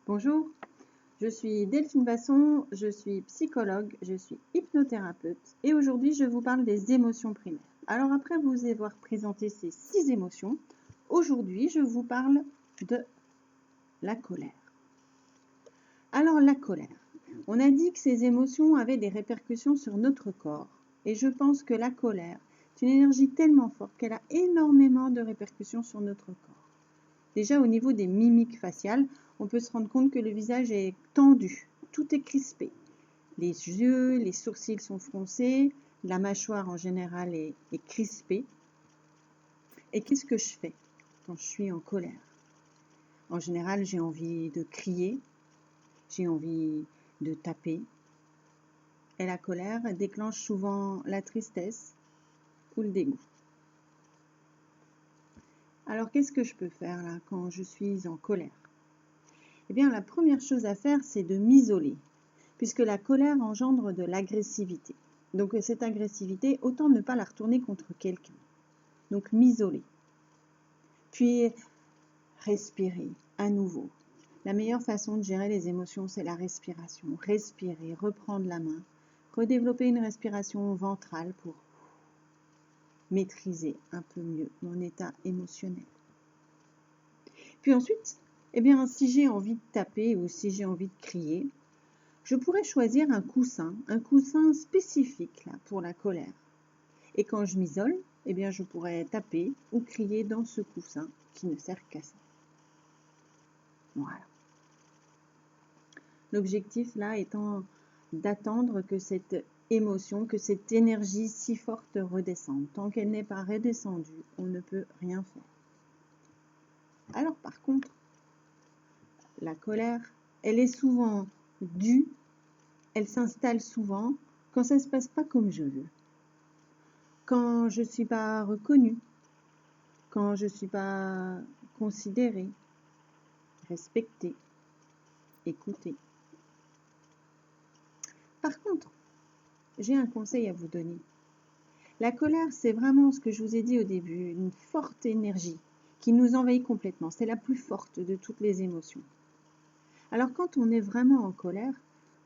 Bonjour, je suis Delphine Basson, je suis psychologue, je suis hypnothérapeute et aujourd'hui je vous parle des émotions primaires. Alors après vous avoir présenté ces 6 émotions, aujourd'hui je vous parle de la colère. Alors la colère, on a dit que ces émotions avaient des répercussions sur notre corps et je pense que la colère est une énergie tellement forte qu'elle a énormément de répercussions sur notre corps. Déjà au niveau des mimiques faciales, on peut se rendre compte que le visage est tendu, tout est crispé. Les yeux, les sourcils sont froncés, la mâchoire en général est crispée. Et qu'est-ce que je fais quand je suis en colère? En général, j'ai envie de crier, j'ai envie de taper. Et la colère déclenche souvent la tristesse ou le dégoût. Alors qu'est-ce que je peux faire là quand je suis en colère? Eh bien, la première chose à faire, c'est de m'isoler, puisque la colère engendre de l'agressivité. Donc cette agressivité, autant ne pas la retourner contre quelqu'un. Donc m'isoler. Puis respirer à nouveau. La meilleure façon de gérer les émotions, c'est la respiration. Respirer, reprendre la main, redévelopper une respiration ventrale pour maîtriser un peu mieux mon état émotionnel. Puis ensuite, eh bien, si j'ai envie de taper ou si j'ai envie de crier, je pourrais choisir un coussin spécifique là, pour la colère. Et quand je m'isole, eh bien, je pourrais taper ou crier dans ce coussin qui ne sert qu'à ça. Voilà. L'objectif là étant d'attendre que cette émotion, que cette énergie si forte redescende. Tant qu'elle n'est pas redescendue, on ne peut rien faire. Alors par contre, la colère, elle est souvent due, elle s'installe souvent quand ça ne se passe pas comme je veux. Quand je ne suis pas reconnue, quand je ne suis pas considérée, respectée, écoutée. Par contre, j'ai un conseil à vous donner. La colère, c'est vraiment ce que je vous ai dit au début, une forte énergie qui nous envahit complètement. C'est la plus forte de toutes les émotions. Alors quand on est vraiment en colère,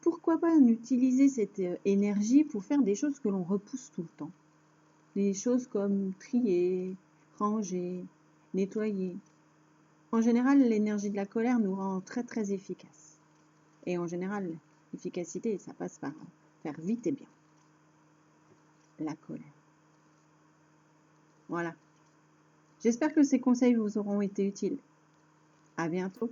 pourquoi pas utiliser cette énergie pour faire des choses que l'on repousse tout le temps? Des choses comme trier, ranger, nettoyer. En général, l'énergie de la colère nous rend très très efficaces. Et en général, l'efficacité, ça passe par faire vite et bien. La colère. Voilà. J'espère que ces conseils vous auront été utiles. À bientôt.